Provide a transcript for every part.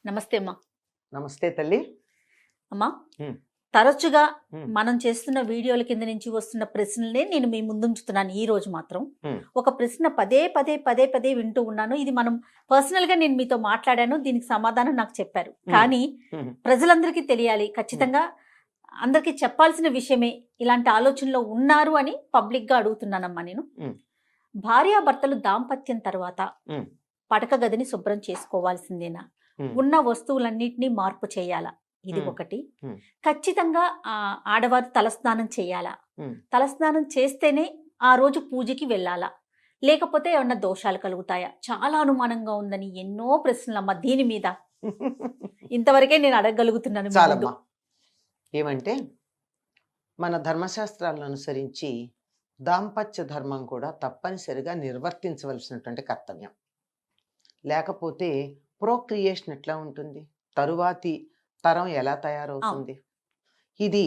నమస్తే అమ్మా. నమస్తే తల్లి. అమ్మా, హ్మ్. తరచుగా హ్మ్. మనం చేస్తున్న వీడియోల కింద నుంచి వస్తున్న ప్రశ్నలనే నేను మీ ముందుంచుతున్నాను ఈ రోజు మాత్రం. హ్మ్. ఒక ప్రశ్న పదే పదే పదే పదే వింటూ ఉన్నాను. ఇది మనం పర్సనల్‌గా నేను మీతో మాట్లాడాను. దీనికి సమాధానం నాకు చెప్పారు. కానీ హ్మ్. ప్రజలందరికీ తెలియాలి. ఖచ్చితంగా అందరికీ చెప్పాల్సిన విషయమే. ఇలాంటి ఆలోచనలో ఉన్నారు అని పబ్లిక్‌గా అడుగుతున్నానమ్మా నేను. హ్మ్. భార్యాభర్తలు దాంపత్యం తర్వాత హ్మ్. పడక గదిని శుభ్రం చేసుకోవాల్సిందేనా? హ్మ్. ఉన్న వస్తువులన్నిటిని మార్పు చేయాలా? ఇది హ్మ్. ఒకటి. హ్మ్. ఖచ్చితంగా ఆడవారు తలస్నానం చేయాలా? హ్మ్. తలస్నానం చేస్తేనే ఆ రోజు పూజకి వెళ్ళాలా? లేకపోతే ఏమన్నా దోషాలు కలుగుతాయా? చాలా అనుమానంగా ఉందని ఎన్నో ప్రశ్నలమ్మ దీని మీద. ఇంతవరకే నేను అడగగలుగుతున్నాను మీ ముందు. చాలమ్మా. ఏమంటే మన ధర్మశాస్త్రాలను అనుసరించి దాంపత్య ధర్మం కూడా తప్పనిసరిగా నిర్వర్తించవలసినటువంటి కర్తవ్యం. లేకపోతే ప్రోక్రియేషన్ ఎట్లా ఉంటుంది? తరువాతి తరం ఎలా అవును. తయారవుతుంది? ఇది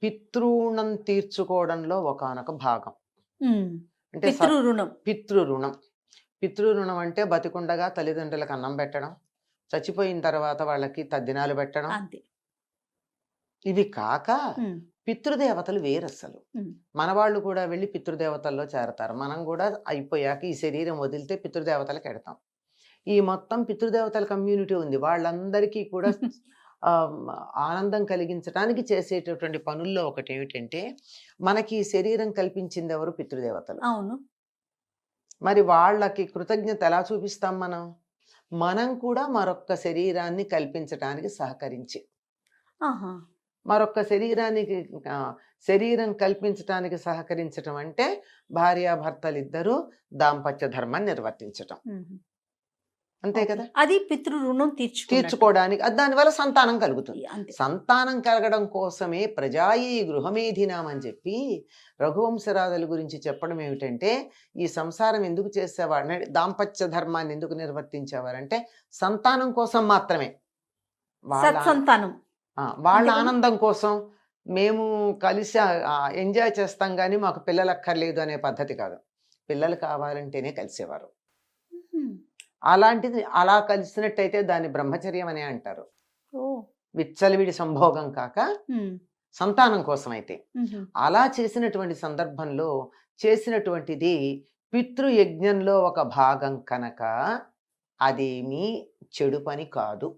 పితృణం తీర్చుకోవడంలో ఒకానొక భాగం. హ్మ్. అంటే పితృ రుణం. పితృరుణం. పితృరుణం అంటే బతికుండగా తల్లిదండ్రులకు అన్నం పెట్టడం, చచ్చిపోయిన తర్వాత వాళ్ళకి తద్దినాలు పెట్టడం. అంతే. ఇవి కాక హ్మ్. పితృదేవతలు వేరసలు. హ్మ్. మనవాళ్ళు కూడా వెళ్ళి పితృదేవతల్లో చేరతారు. మనం కూడా అయిపోయాక ఈ శరీరం వదిలితే పితృదేవతలకు ఎడతాం. ఈ మొత్తం పితృదేవతల కమ్యూనిటీ ఉంది. వాళ్ళందరికీ కూడా ఆహ్, ఆనందం కలిగించటానికి చేసేటటువంటి పనుల్లో ఒకటేమిటంటే, మనకి ఈ శరీరం కల్పించిందెవరు? పితృదేవతలు. అవును. మరి వాళ్ళకి కృతజ్ఞత ఎలా చూపిస్తాం మనం? మనం కూడా మరొక్క శరీరాన్ని కల్పించటానికి సహకరించి, ఆహా! మరొక్క శరీరానికి శరీరం కల్పించటానికి సహకరించటం అంటే భార్యాభర్తలిద్దరూ దాంపత్య ధర్మాన్ని నిర్వర్తించటం. హుహు. అంతే ఓకే. కదా! అది పితృ రుణం తీర్చుకున్నట్టు. తీర్చుకోవడానికి దానివల్ల సంతానం కలుగుతుంది. అంతే. సంతానం కలగడం కోసమే ప్రజాయి గృహమేధినాం అని చెప్పి రఘువంశరాజుల గురించి చెప్పడం ఏమిటంటే, ఈ సంసారం ఎందుకు చేసేవాడు, దాంపత్య ధర్మాన్ని ఎందుకు నిర్వర్తించేవారంటే సంతానం కోసం మాత్రమే. వాళ్ళ సత్సంతానం. వాళ్ళ అంతే కదా! ఆనందం కోసం మేము కలిసి ఎంజాయ్ చేస్తాం కానీ మాకు పిల్లలు అక్కర్లేదు అనే పద్ధతి కాదు. పిల్లలు కావాలంటేనే కలిసేవారు. హుహు. అలాంటిది అలా కలిసినట్టయితే దాన్ని బ్రహ్మచర్యం అనే అంటారు. ఓహ్! విచ్చలవిడి సంభోగం కాక హ్మ్. సంతానం కోసమైతే. హుహు. అలా చేసినటువంటి సందర్భంలో చేసినటువంటిది పితృయజ్ఞంలో ఒక భాగం కనుక అదేమీ చెడు పని కాదు.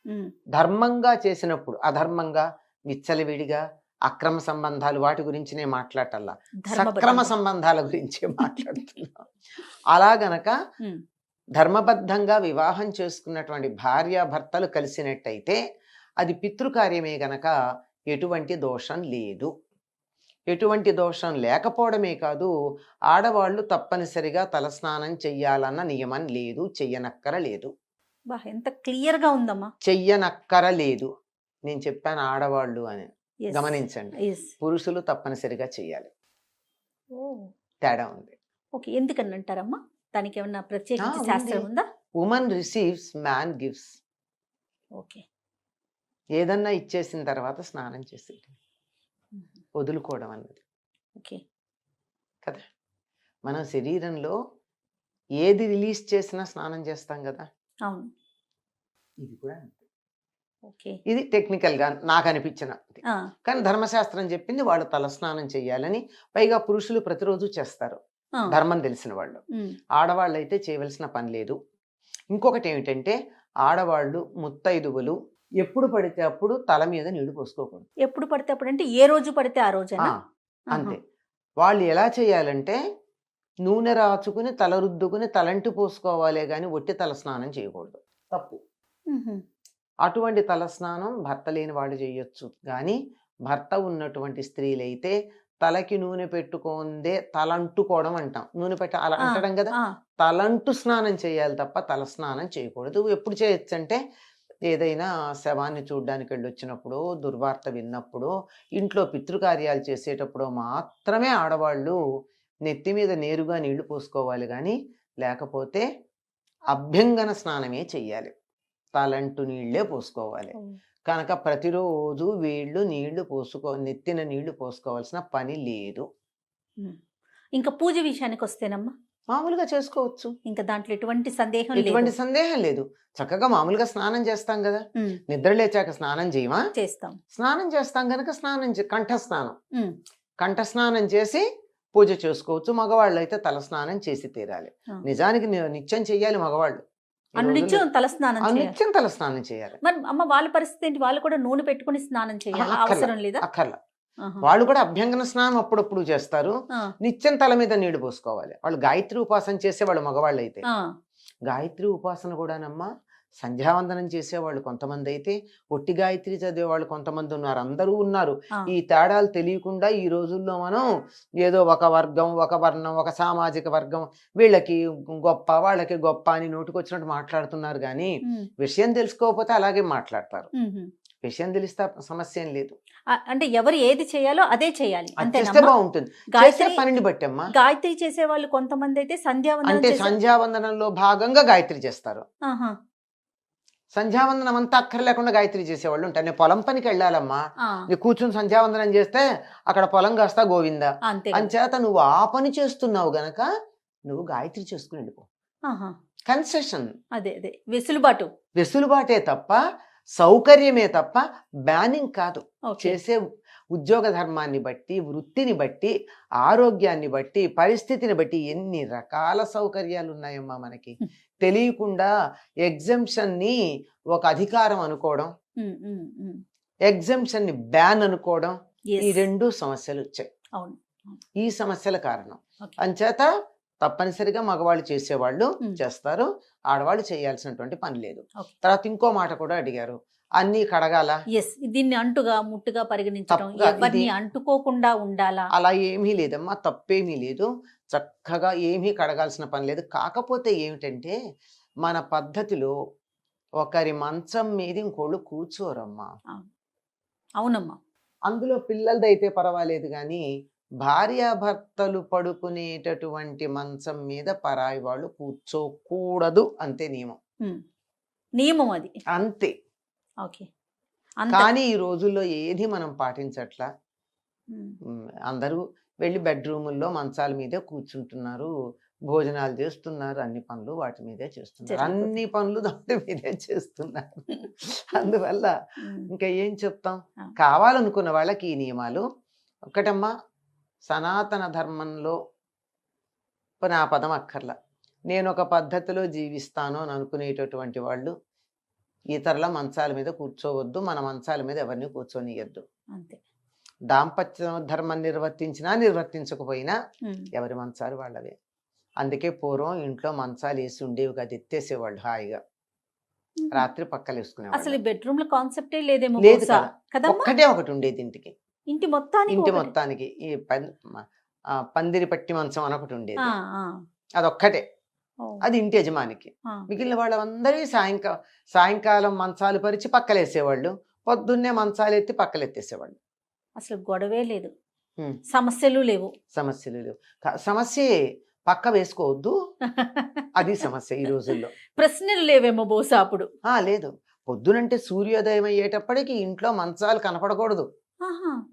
హ్మ్. ధర్మంగా చేసినప్పుడు, అధర్మంగా, విచ్చలవిడిగా, అక్రమ సంబంధాలు వాటి గురించి నేను మాట్లాడటల్లా. సక్రమ ధర్మబద్ధంగా. సంబంధాల గురించే మాట్లాడుతున్నా. అలా గనక హ్మ్. ధర్మబద్ధంగా వివాహం చేసుకున్నటువంటి భార్యాభర్తలు కలిసినట్టయితే అది పితృకార్యమే గనక ఎటువంటి దోషం లేదు. ఎటువంటి దోషం లేకపోవడమే కాదు, ఆడవాళ్ళు తప్పనిసరిగా తలస్నానం చెయ్యాలన్న నియమం లేదు. చెయ్యనక్కరలేదు. అబ్బా! ఎంత క్లియర్‌గా ఉందమ్మా. చెయ్యనక్కరలేదు. నేను చెప్పాను ఆడవాళ్ళు అని. యెస్. గమనించండి. యెస్. పురుషులు తప్పనిసరిగా చెయ్యాలి. ఓహ్! తేడా ఉంది. ఓకే. ఎందుకనంటారమ్మా? దానికేమన్నా ప్రత్యేకించి ఉంది. శాస్త్రం ఉందా? Woman receives, man gives. Okay. ఏదన్నా ఇచ్చేసిన తర్వాత స్నానం చేసేయటం. హుహు. వదులుకోవడం అన్నది. ఓకే. కదా! మనం శరీరంలో ఏది రిలీజ్ చేసినా స్నానం చేస్తాం గదా! అవును. ఇది కూడా అంతే. ఓకే. ఇది టెక్నికల్‌గా నాకనిపించినది. ఆ! కానీ ధర్మశాస్త్రం చెప్పింది వాళ్ళు తలస్నానం చేయాలని. పైగా పురుషులు ప్రతిరోజు చేస్తారు. ఆ! ధర్మం తెలిసిన వాళ్ళు. హ్మ్. ఆడవాళ్ళైతే చేయవలసిన పని లేదు. ఇంకొకటేమిటంటే ఆడవాళ్ళు ముత్తైదువులు ఎప్పుడు పడితే అప్పుడు తల మీద నీళ్లు పోసుకోకూడదు. ఎప్పుడు పడితే అప్పుడంటే ఏ రోజు పడితే ఆ ఆ! రోజేనా? ఆహా! అంతే. వాళ్ళు ఎలా చేయాలంటే నూనె రాచుకుని, తల రుద్దుకుని, తలంటి పోసుకోవాలే గాని ఒట్టి తల స్నానం చేయకూడదు. తప్పు. హుహు. అటువంటి తలస్నానం భర్త లేని వాళ్ళు చేయొచ్చు. గానీ, భర్త ఉన్నటువంటి స్త్రీలైతే తలకి నూనె పెట్టుకోందే తలంటుకోవడం అంటాం. నూనె పెట్టి అలా ఆ! అంటడం గదా! ఆ! తలంటు స్నానం చేయాలి తప్ప తలస్నానం చేయకూడదు. ఎప్పుడు చేయొచ్చంటే, ఏదైనా శవాన్ని చూడ్డానికెళ్ళొచ్చినప్పుడో, దుర్వార్త విన్నప్పుడో, ఇంట్లో పితృకార్యాలు చేసేటప్పుడో మాత్రమే ఆడవాళ్ళు నెత్తి మీద నేరుగా నీళ్లు పోసుకోవాలి గానీ, లేకపోతే అభ్యంగన స్నానమే చెయ్యాలి. తలంటు నీళ్ళే పోసుకోవాలి. ఓహ్! కనుక ప్రతిరోజు వీళ్ళు నెత్తిన నీళ్లు పోసుకోవాల్సిన పని లేదు. హ్మ్. ఇంకా పూజ విషయానికొస్తేనమ్మా? మామూలుగా చేసుకోవచ్చు. ఇంకా దాంట్లో ఎటువంటి సందేహం లేదు. ఎటువంటి సందేహం లేదు. చక్కగా మామూలుగా స్నానం చేస్తాం కదా, ఉమ్, నిద్ర లేచాక స్నానం చేయమా? చేస్తాం. స్నానం చేస్తాం కనుక కంఠ స్నానం, ఉమ్, కంఠ స్నానం చేసి పూజ చేసుకోవచ్చు. మగవాళ్ళు అయితే తల స్నానం చేసి తీరాలి. ఆ. నిజానికి నిత్యం చెయ్యాలి మగవాళ్ళు. ఈ రోజుల్లో నిత్యం తల స్నానం చేయాలి. నిత్యం తల స్నానం చేయాలి. మరి అమ్మ వాళ్ళ పరిస్థితి ఏంటి? వాళ్ళు కూడా నూనె పెట్టుకుని స్నానం చేయాలా? అక్కర్లా, అవసరం లేదా? అక్కర్లా. ఆహా. వాళ్ళు కూడా అభ్యంగన స్నానం అప్పుడప్పుడు చేస్తారు. ఆ, నిత్యం తల మీద నీళ్లు పోసుకోవాలి. వాళ్ళు గాయత్రి ఉపాసన చేసేవాళ్ళు మగవాళ్ళు అయితే. ఆ, గాయత్రి ఉపాసన కూడానమ్మా సంధ్యావందనం చేసేవాళ్ళు కొంతమంది అయితే, ఒట్టి గాయత్రి చదివేవాళ్ళు కొంతమంది ఉన్నారు. అందరూ ఉన్నారు. ఆ. ఈ తేడాలు తెలియకుండా ఈ రోజుల్లో మనం ఏదో ఒక వర్గం, ఒక వర్ణం, ఒక సామాజిక వర్గం, వీళ్ళకి గొప్ప వాళ్ళకి గొప్ప అని నోటికొచ్చినట్టు మాట్లాడుతున్నారు. కానీ ఉమ్, విషయం తెలుసుకోకపోతే అలాగే మాట్లాడతారు. ఉమ్, ఉమ్. విషయం తెలిస్తే సమస్య ఏం లేదు. అంటే ఎవరు ఏది చేయాలో అదే చేయాలి అది చేస్తే అంతేనా? బాగుంటుంది. చేసే గాయత్రి పనిని బట్టి అమ్మా. గాయత్రి చేసే వాళ్ళు కొంతమంది అయితే సంధ్యావందనం అంటే చేసే. సంధ్యావందనంలో భాగంగా గాయత్రి చేస్తారు. ఆహా. సంధ్యావందనం అంతా అక్కర్లేకుండా గాయత్రి చేసేవాళ్ళు ఉంటారు. నేను పొలం పనికి వెళ్ళాలమ్మా, ఆ, నీ కూర్చుని సంధ్యావందనం చేస్తే అక్కడ పొలం కాస్తా గోవిందా. అంతే కదా. అంచేత నువ్వు ఆ పని చేస్తున్నావు గనక నువ్వు గాయత్రి చేసుకుని వెళ్ళిపో. ఆహా. కన్సెషన్, అదే అదే వెసులుబాటు. వెసులుబాటే తప్ప సౌకర్యమే తప్ప బ్యానింగ్ కాదు. ఓకే. చేసే ఉద్యోగ ధర్మాన్ని బట్టి, వృత్తిని బట్టి, ఆరోగ్యాన్ని బట్టి, పరిస్థితిని బట్టి ఎన్ని రకాల సౌకర్యాలు ఉన్నాయమ్మా మనకి. తెలియకుండా ఎగ్జంప్షన్ని ఒక అధికారం అనుకోవడం, ఉమ్, ఉమ్, ఉమ్. ఎగ్జంప్షన్ని బ్యాన్ అనుకోవడం, Yes. ఈ రెండు సమస్యలు వచ్చాయి. అవును. ఈ సమస్యల కారణం. Okay. అంచేత తప్పనిసరిగా మగవాళ్ళు చేసేవాళ్ళు Hmm. చేస్తారు, ఆడవాళ్ళు చేయాల్సినటువంటి పని లేదు. Okay. తర్వాత ఇంకో మాట కూడా అడిగారు, అన్నీ కడగాల? ఎస్, దీన్ని అంటుగా ముట్టుగా పరిగణించడం, తప్పుగా ఎవరిని ఇది- అంటుకోకుండా ఉండాలా? అలా ఏమీ లేదమ్మా, తప్పేమీ లేదు. చక్కగా ఏమీ కడగాల్సిన పని లేదు. కాకపోతే ఏమిటంటే మన పద్ధతిలో ఒకరి మంచం మీద ఇంకోళ్ళు కూర్చోరమ్మా. అవునమ్మా. అందులో పిల్లలదైతే పర్వాలేదు, కానీ భార్యాభర్తలు పడుకునేటటువంటి మంచం మీద పరాయి వాళ్ళు కూర్చోకూడదు, అంతే నియమం. ఉమ్. నియమం అది. అంతే. ఓకే. అంత. కానీ ఈ రోజుల్లో ఏది మనం పాటించట్లా. ఉమ్. అందరూ వెళ్ళి బెడ్రూముల్లో మంచాల మీదే కూర్చుంటున్నారు, భోజనాలు చేస్తున్నారు, అన్ని పనులు వాటి మీదే చేస్తున్నారు, జరిగిపోతుంది. అన్ని పనులు దాటి మీదే చేస్తున్నారు. అందువల్ల ఉమ్. ఇంకా ఏం చెప్తాం. ఆ. కావాలనుకున్న వాళ్ళకి ఈ నియమాలు ఒకటమ్మా. సనాతన ధర్మంలో నా పదం అక్కర్లా, నేను ఒక పద్ధతిలో జీవిస్తాను అని అనుకునేటటువంటి వాళ్ళు ఇతరుల మంచాల మీద కూర్చోవద్దు, మన మంచాల మీద ఎవరిని కూర్చొనియద్దు. అంతే. దాంపత్య ధర్మం నిర్వర్తించినా నిర్వర్తించకపోయినా ఉమ్. ఎవరి మంచాలు వాళ్ళవే. అందుకే పూర్వం ఇంట్లో మంచాలు వేసి ఉండేవి కాదు, ఎత్తేసేవాళ్ళు హాయిగా, ఉమ్. రాత్రి పక్కలు అసలు వేసుకునేవాళ్ళు. ఈ బెడ్రూమ్ లో కాన్సెప్టే లేదేమో లేదు బహుశా. కదా. కదమ్మా? ఒక్కటే ఒకటి ఉండేది ఇంటికి, ఇంటి మొత్తానికి ఇంటి ఒకటి. మొత్తానికి ఈ పందిరి పట్టి మంచం అని ఒకటి ఉండేది, ఆ, ఆ. అదొక్కటే. ఓ. అది ఇంటి యజమానికి. ఆ. మిగిలిన వాళ్ళందరూ సాయంకాలం మంచాలు పరిచి పక్కలేసేవాళ్ళు, పొద్దున్నే మంచాలు ఎత్తి పక్కలెత్తేసేవాళ్ళు. అసలు గొడవే లేదు, ఉమ్. సమస్యలు లేవు. సమస్యలు లేవు. సమస్యే పక్క వేసుకోవద్దు, అది సమస్య ఈ రోజుల్లో. ప్రశ్నలు లేవేమో బహుశా అప్పుడు. లేదు, పొద్దునంటే సూర్యోదయం అయ్యేటప్పటికి ఇంట్లో మంచాలు కనపడకూడదు. ఆహా.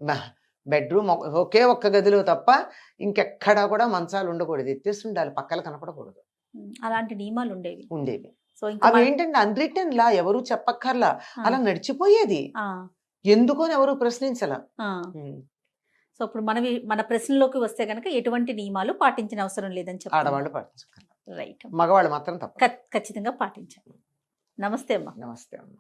బెడ్రూమ్ ఒకే ఒక్క గదిలో తప్ప ఇంకెక్కడా కూడా మంచాలు ఉండకూడదు, ఎత్తేసి ఉండాలి, పక్కలు కనపడకూడదు. ఉమ్. అలాంటి నియమాలు ఉండేవి. సో ఇంకా అవి ఏంటంటే అన్రిటన్ లా, ఎవరు చెప్పక్కర్లా, ఆ. అలా నడిచిపోయేది. ఆ, ఎందుకు అని ఎవరు ప్రశ్నించలా. ఆ. సో ఇప్పుడు మన ప్రశ్నలోకి వస్తే కనుక ఎటువంటి నియమాలు పాటించిన అవసరం లేదని చెప్పాలి. ఆడవాళ్ళు పాటించక్కర్లా, రైట్. మగవాళ్ళు మాత్రం తప్ప. ఖచ్చితంగా పాటించాలి. నమస్తే అమ్మా. నమస్తే అమ్మ.